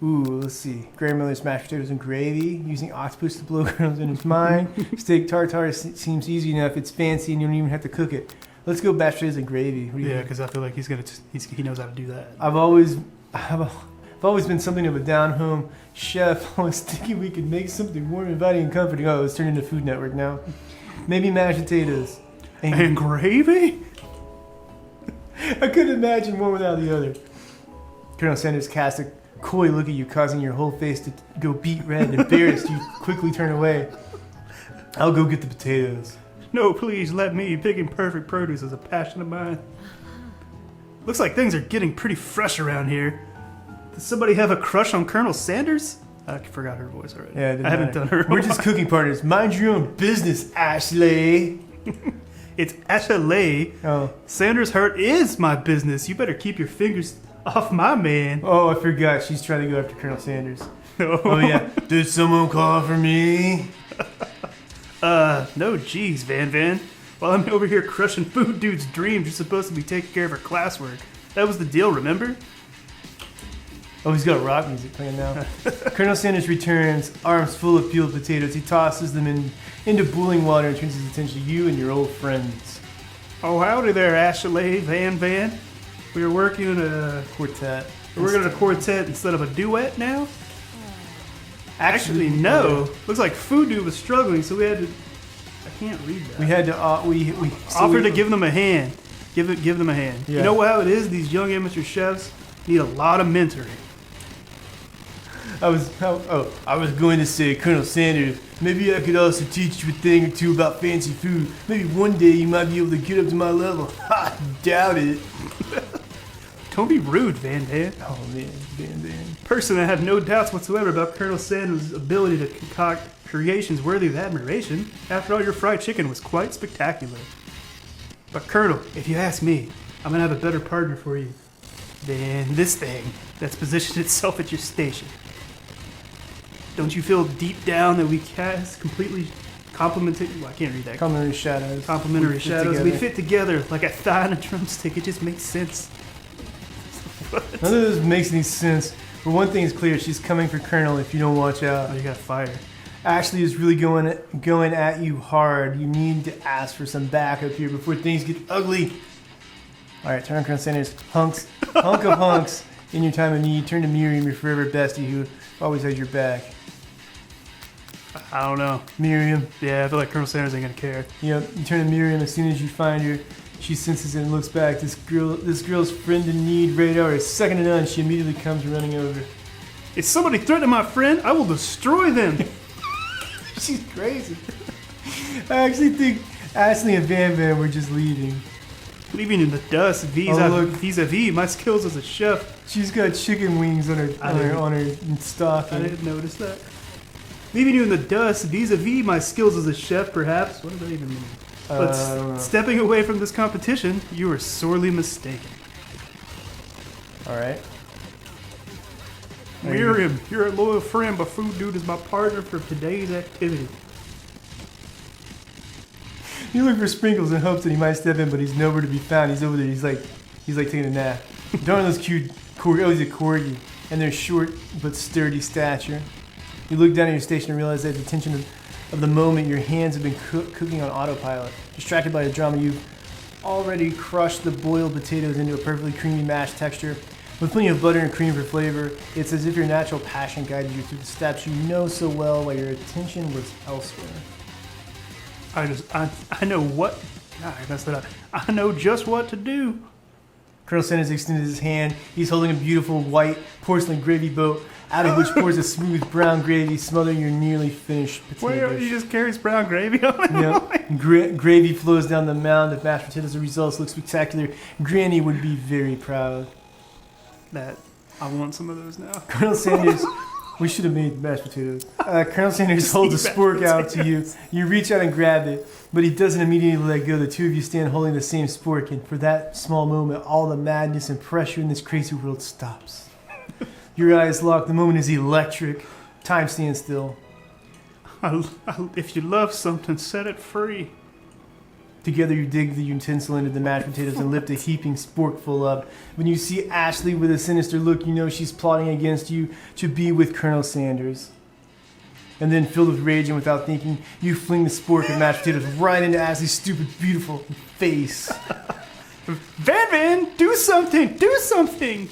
Ooh, let's see. Grandmother's mashed potatoes and gravy, using octopus to blow Colonel Sanders' mind. Steak tartare seems easy enough. It's fancy and you don't even have to cook it. Let's go mashed potatoes and gravy. Yeah, because I feel like he knows how to do that. I've always been something of a down-home chef. I was thinking we could make something warm, inviting, and comforting. Oh, it's turned into Food Network now. Maybe mashed potatoes. And gravy? I couldn't imagine one without the other. Colonel Sanders cast a coy look at you, causing your whole face to go beet red. Embarrassed, you quickly turn away. I'll go get the potatoes. No, please, let me. Picking perfect produce is a passion of mine. Looks like things are getting pretty fresh around here. Does somebody have a crush on Colonel Sanders? I forgot her voice already. Yeah, I haven't done her. We're just cooking partners. Mind your own business, Ashley. It's Ashley. Oh. Sanders' hurt is my business. You better keep your fingers off my man. Oh, I forgot. She's trying to go after Colonel Sanders. No. Oh, yeah. Did someone call for me? No, geez, Van. While I'm over here crushing Food Dude's dreams, you're supposed to be taking care of her classwork. That was the deal, remember? Oh, he's got rock music playing now. Colonel Sanders returns, arms full of peeled potatoes. He tosses them into boiling water and turns his attention to you and your old friends. Oh, howdy there, Ashley, Van. We were working a Quartet. We're working on a quartet instead of a duet now? Actually, no. Looks like Food Dude was struggling, so we had to... I can't read that. We had to offer to give them a hand. Give them a hand. Yeah. You know how it is? These young amateur chefs need a lot of mentoring. I was going to say, Colonel Sanders, maybe I could also teach you a thing or two about fancy food. Maybe one day you might be able to get up to my level. Ha! Doubt it. Don't be rude, Van. Oh man, Van. Personally, I have no doubts whatsoever about Colonel Sanders' ability to concoct creations worthy of admiration. After all, your fried chicken was quite spectacular. But Colonel, if you ask me, I'm gonna have a better partner for you than this thing that's positioned itself at your station. Don't you feel deep down that we cast completely complementary? Well, I can't read that. Complementary shadows. Complementary shadows. We fit together like a thigh and a drumstick. It just makes sense. None of this makes any sense. But one thing is clear: she's coming for Colonel if you don't watch out. Oh, you got fire. Ashley is really going at you hard. You need to ask for some backup here before things get ugly. All right, turn on Colonel Sanders. Hunk of hunks. In your time of need, turn to Miriam, your forever bestie, who always has your back. I don't know. Miriam. Yeah, I feel like Colonel Sanders ain't gonna care. Yep. You turn to Miriam as soon as you find her. She senses it and looks back. This girl's friend in need radar is second to none. She immediately comes running over. If somebody threatens my friend, I will destroy them. She's crazy. I actually think Ashley and Van were just leaving. Leaving in the dust vis-a-vis my skills as a chef. She's got chicken wings on her stocking. I didn't notice that. Leaving you in the dust vis-a-vis my skills as a chef, perhaps. What does that even mean? But stepping away from this competition, you were sorely mistaken. All right. Miriam, you're a loyal friend, but Food Dude is my partner for today's activity. You look for Sprinkles in hopes that he might step in, but he's nowhere to be found. He's over there. He's like taking a nap. Darn those cute corgi. Oh, he's a corgi, and they're short but sturdy stature. You look down at your station and realize that at the tension of the moment, your hands have been cooking on autopilot. Distracted by the drama, you've already crushed the boiled potatoes into a perfectly creamy mashed texture. With plenty of butter and cream for flavor, it's as if your natural passion guided you through the steps you know so well while your attention was elsewhere. I know what. I messed that up. I know just what to do. Colonel Sanders extended his hand. He's holding a beautiful white porcelain gravy boat, out of which pours a smooth brown gravy, smothering your nearly finished potato dish. He just carries brown gravy on it? Yep. Gravy flows down the mound of mashed potatoes. The results look spectacular. Granny would be very proud. I want some of those now. Colonel Sanders, we should have made mashed potatoes. Colonel Sanders holds a spork out to you. You reach out and grab it, but he doesn't immediately let go. The two of you stand holding the same spork, and for that small moment, all the madness and pressure in this crazy world stops. Your eyes lock. The moment is electric. Time stands still. If you love something, set it free. Together you dig the utensil into the mashed potatoes and lift a heaping sporkful up. When you see Ashley with a sinister look, you know she's plotting against you to be with Colonel Sanders. And then, filled with rage and without thinking, you fling the spork of mashed potatoes right into Ashley's stupid, beautiful face. Van, do something! Do something!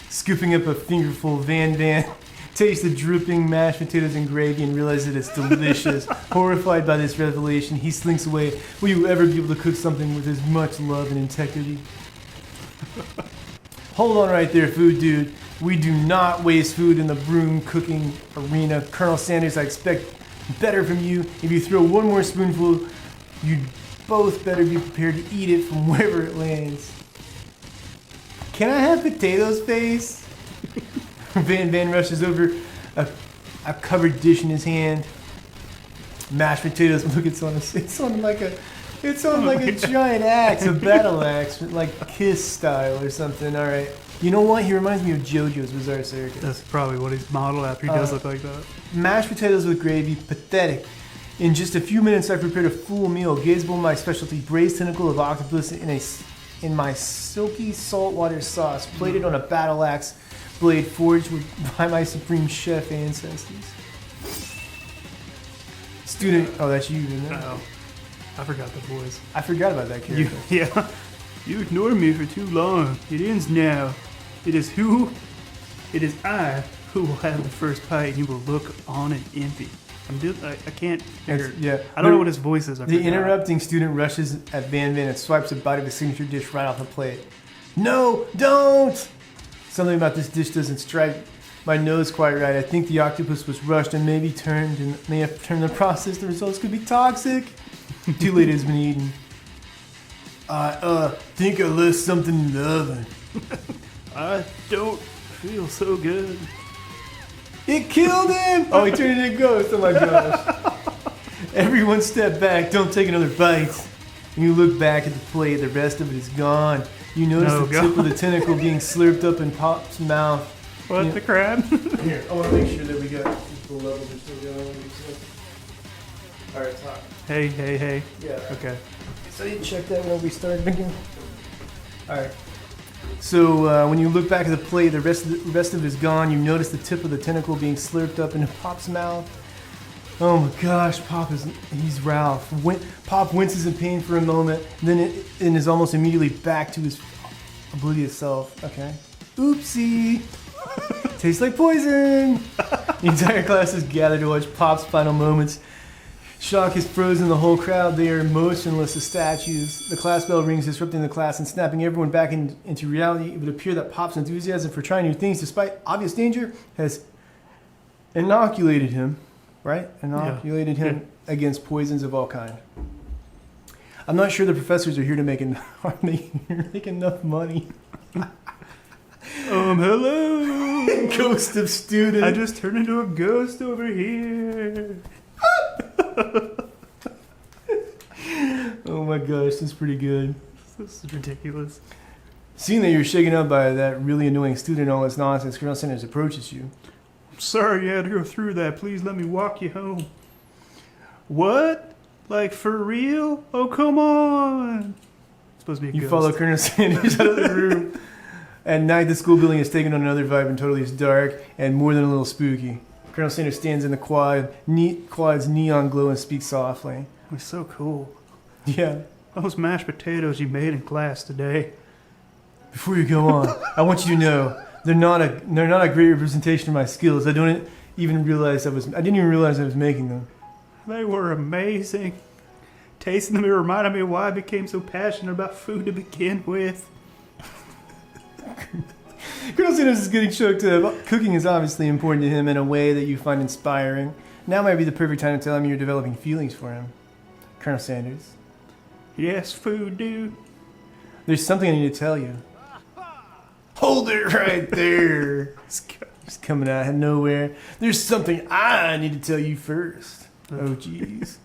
Scooping up a fingerful, Van tastes the dripping mashed potatoes and gravy and realizes that it's delicious. Horrified by this revelation, he slinks away. Will you ever be able to cook something with as much love and integrity? Hold on right there, food dude. We do not waste food in the broom cooking arena. Colonel Sanders, I expect better from you. If you throw one more spoonful, you both better be prepared to eat it from wherever it lands. Can I have potatoes, face? Van rushes over, a covered dish in his hand. Mashed potatoes. Look, it's on like a giant axe, a battle axe, like Kiss style or something. All right. You know what? He reminds me of JoJo's Bizarre Circus. That's probably what he's modeled after. He does look like that. Mashed potatoes with gravy, pathetic. In just a few minutes, I prepared a full meal. Gazebo, my specialty, braised tentacle of octopus in my silky saltwater sauce, plated on a battle axe blade forged by my supreme chef ancestors. Student, oh, that's you, isn't it? Oh, I forgot the voice. I forgot about that character. You ignored me for too long. It ends now. It is I who will have the first bite, and you will look on in envy. I can't figure. I don't know what his voice is. The interrupting student rushes at Van and swipes a bite of his signature dish right off the plate. No, don't! Something about this dish doesn't strike my nose quite right. I think the octopus was rushed and may have turned the process. The results could be toxic. Too late, it's been eaten. I think I left something in the oven. I don't feel so good. It killed him! Oh, he turned into a ghost. Oh my gosh. Everyone step back. Don't take another bite. When you look back at the plate, the rest of it is gone. You notice the tip of the tentacle being slurped up in Pop's mouth. What, the crab? Here, I want to make sure that we got the levels are still going. Alright, top. Hey. Yeah. Okay. So I didn't check that when we started again. Alright. So when you look back at the plate, the rest of it is gone. You notice the tip of the tentacle being slurped up into Pop's mouth. Oh my gosh, he's Ralph. Pop winces in pain for a moment, then is almost immediately back to his oblivious self. Okay. Oopsie. Tastes like poison. The entire class is gathered to watch Pop's final moments. Shock has frozen the whole crowd. They are motionless as statues. The class bell rings, disrupting the class and snapping everyone back into reality. It would appear that Pop's enthusiasm for trying new things, despite obvious danger, has inoculated him. Right? Inoculated him against poisons of all kind. I'm not sure the professors are here to make enough money. Hello. Ghost of student. I just turned into a ghost over here. Oh my gosh, this is pretty good. This is ridiculous. Seeing that you're shaken up by that really annoying student and all this nonsense, Colonel Sanders approaches you. Sorry you had to go through that. Please let me walk you home. What? Like for real? Oh, come on. It's supposed to be a ghost. You follow Colonel Sanders out of the room. At night, the school building is taken on another vibe and totally is dark and more than a little spooky. Colonel Sanders stands in the quad's neon glow and speaks softly. It was so cool. Yeah. Those mashed potatoes you made in class today. Before you go on, I want you to know they're not a great representation of my skills. I didn't even realize I was making them. They were amazing. Tasting them, it reminded me of why I became so passionate about food to begin with. Colonel Sanders is getting choked up. Cooking is obviously important to him in a way that you find inspiring. Now might be the perfect time to tell him you're developing feelings for him. Colonel Sanders. Yes, food, dude. There's something I need to tell you. Hold it right there. It's coming out of nowhere. There's something I need to tell you first. Oh, jeez.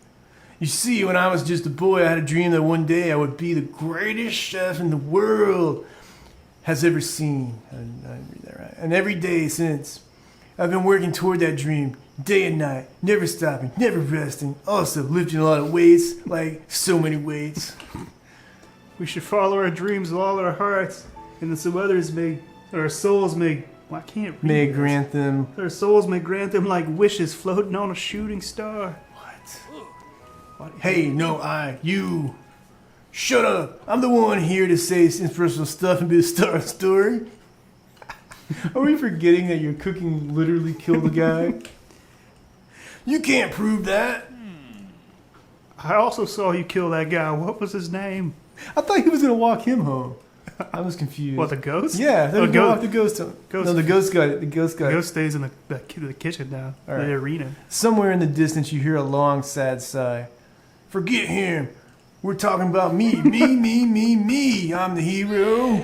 You see, when I was just a boy, I had a dream that one day I would be the greatest chef in the world has ever seen. I didn't read that right. And every day since, I've been working toward that dream, day and night, never stopping, never resting. Also lifting a lot of weights, like so many weights. We should follow our dreams with all our hearts, and then some others may, or our souls may. Well, I can't read May this. grant them. Their souls may grant them like wishes floating on a shooting star. What? Hey, you. Shut up. I'm the one here to say inspirational stuff and be the star of the story. Are we forgetting that your cooking literally killed a guy? You can't prove that. I also saw you kill that guy. What was his name? I thought he was going to walk him home. I was confused. What, the ghost? Yeah, they Oh, were going off the ghost home. No, the ghost got it. The ghost got The it. ghost stays in the kitchen now, All right. the arena. Somewhere in the distance, you hear a long, sad sigh. Forget him. We're talking about me. Me. I'm the hero.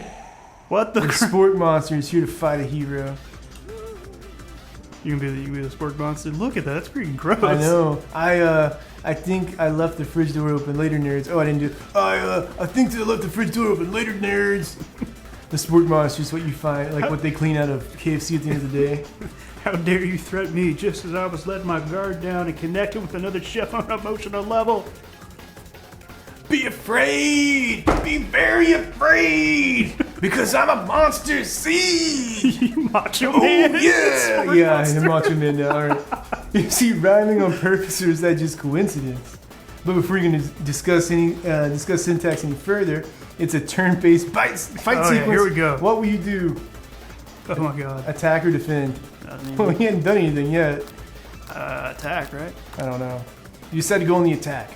What the? The sport monster is here to fight a hero. You can be the sport monster. Look at that. That's pretty gross. I know. I think I left the fridge door open. Later, nerds. Oh, I didn't do it. I think I left the fridge door open. Later, nerds. The sport monster is what you find, like what they clean out of KFC at the end of the day. How dare you threaten me just as I was letting my guard down and connecting with another chef on an emotional level? Be afraid! Be very afraid! Because I'm a monster seed! You macho Oh, man. yeah! Yeah, I'm Macho Man now. All right. Is he rhyming on purpose or is that just coincidence? But before you're going to discuss syntax any further, it's a turn-based fight sequence. Yeah, here we go. What will you do? Oh my god. Attack or defend? Well, he hadn't done anything yet. Attack, right? I don't know. You decide to go on the attack.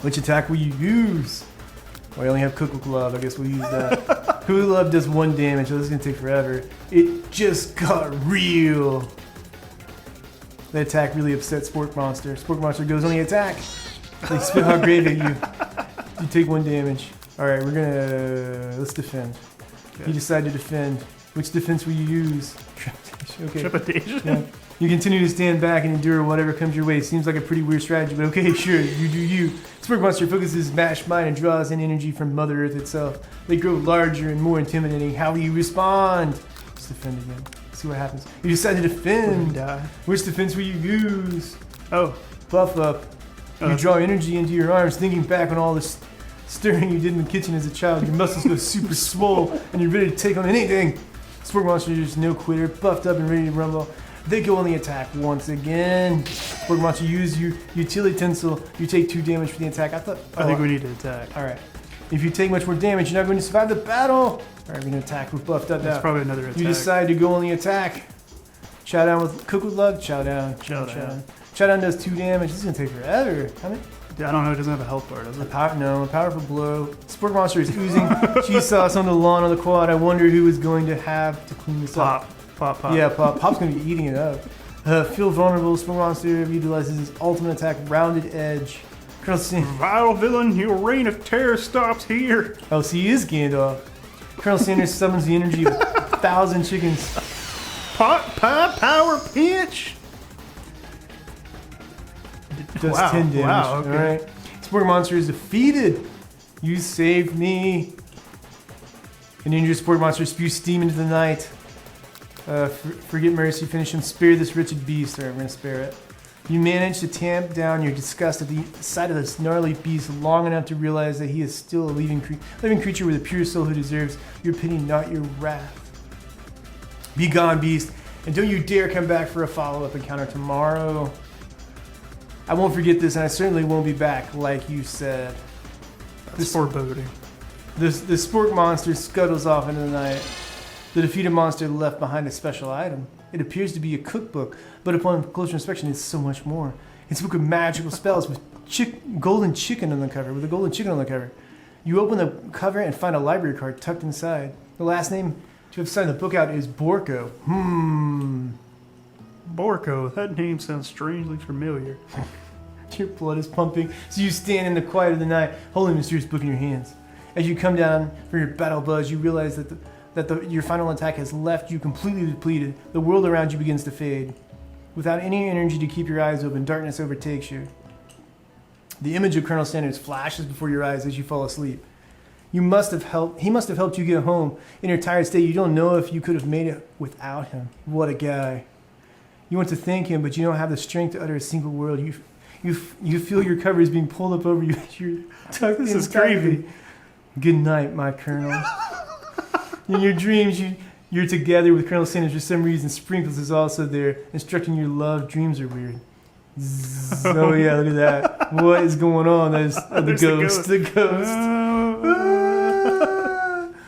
Which attack will you use? Well, I only have Cook with Glove. I guess we'll use that. Cook with Glove does 1 damage, so this is going to take forever. It just got real. That attack really upset Sport Monster. Sport Monster goes on the attack. They spit hot gravy at you. You take 1 damage. Alright, let's defend. Okay. You decide to defend. Which defense will you use? Okay. Trepidation? Yeah. You continue to stand back and endure whatever comes your way. Seems like a pretty weird strategy, but okay, sure, you do you. Sport Monster focuses his mashed mind and draws in energy from Mother Earth itself. They grow larger and more intimidating. How will you respond? Let's defend again. See what happens. You decide to defend. Which defense will you use? Oh. Buff up. You draw energy into your arms, thinking back on all this stirring you did in the kitchen as a child. Your muscles go super swole, and you're ready to take on anything. Sport Monster is no quitter, buffed up and ready to rumble. They go on the attack once again. Sport Monster, use your utility utensil. You take 2 damage for the attack. I think we need to attack. All right. If you take much more damage, you're not going to survive the battle. All right, we're going to attack. We're buffed up now. That's probably another attack. You decide to go on the attack. Chow down with Cook with Love. Chow down. Chow down. Chow down does 2 damage. This is going to take forever. How many? I don't know. It doesn't have a health bar, does it? A powerful blow. Sport Monster is oozing cheese sauce on the lawn on the quad. I wonder who is going to have to clean this up. Pop. Yeah, Pop. Pop's going to be eating it up. Feel vulnerable. Sport Monster utilizes his ultimate attack, Rounded Edge. Colonel Sanders. Vile villain, your reign of terror stops here. Oh, so he is Gandalf. Colonel Sanders summons the energy of 1,000 chickens. Pot pie power pinch. Does Wow, 10 damage. wow, okay. All right. Sport Monster is defeated. You saved me. An injured Sport Monster spews steam into the night. Forget mercy. Finish him. Spare this wretched beast. All right, we're going to spare it. You manage to tamp down your disgust at the sight of this gnarly beast long enough to realize that he is still a living creature with a pure soul who deserves your pity, not your wrath. Be gone, beast, and don't you dare come back for a follow-up encounter tomorrow. I won't forget this, and I certainly won't be back, like you said. That's foreboding. The Sport Monster scuttles off into the night. The defeated monster left behind a special item. It appears to be a cookbook, but upon closer inspection, it's so much more. It's a book of magical spells with golden chicken on the cover. You open the cover and find a library card tucked inside. The last name you have signed the book out is Borko. Borko, that name sounds strangely familiar. Your blood is pumping, so you stand in the quiet of the night, holding the mysterious book in your hands. As you come down for your battle buzz, you realize that your final attack has left you completely depleted. The world around you begins to fade. Without any energy to keep your eyes open, darkness overtakes you. The image of Colonel Sanders flashes before your eyes as you fall asleep. He must have helped you get home. In your tired state, you don't know if you could have made it without him. What a guy. You want to thank him, but you don't have the strength to utter a single word. You feel your cover is being pulled up over you as you're tucked in. This is creepy. Good night, my Colonel. In your dreams, you're together with Colonel Sanders. For some reason, Sprinkles is also there, instructing your love. Dreams are weird. Oh yeah, look at that. What is going on? That is the ghost. The ghost.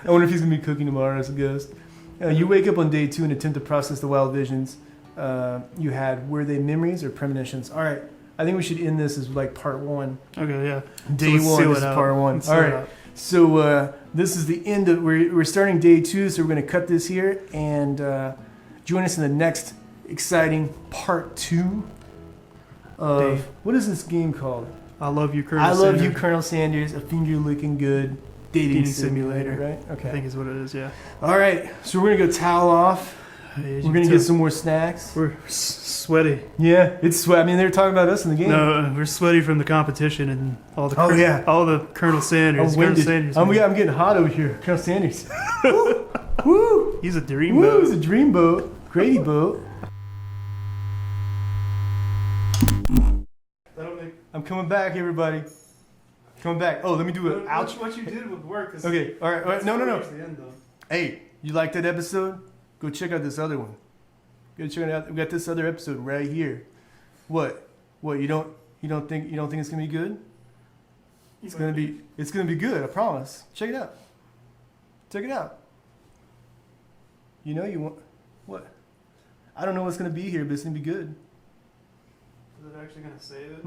I wonder if he's going to be cooking tomorrow as a ghost. You wake up on day 2 and attempt to process the wild visions you had. Were they memories or premonitions? All right. I think we should end this as like part 1. Okay, yeah. Day 1 is part 1. All right. So this is the end of. We're starting day 2, so we're going to cut this here and join us in the next exciting part 2 of Dave. What is this game called? I love you, Colonel I Sanders. love you, Colonel Sanders. A finger licking good dating simulator, right? Okay. I think is what it is, yeah. All right. So we're gonna go towel off. We're gonna get some more snacks. We're sweaty. Yeah, it's sweat. I mean, they're talking about us in the game. No, we're sweaty from the competition and all the all the Colonel Sanders. I'm Colonel winded. Sanders. I'm getting hot over here. Colonel Sanders. Woo! Woo! He's a dream Woo! boat. He's a dream boat. Grady boat. I'm coming back, everybody. Coming back. Oh, let me do it. Ouch. What you did would work. Okay. All right. All right. No. The end, though. Hey, you like that episode? Go check out this other one. Go check it out. We got this other episode right here. What? You don't think it's gonna be good? It's gonna be good. I promise. Check it out. Check it out. You know you want what? I don't know what's gonna be here, but it's gonna be good. Is it actually gonna say it?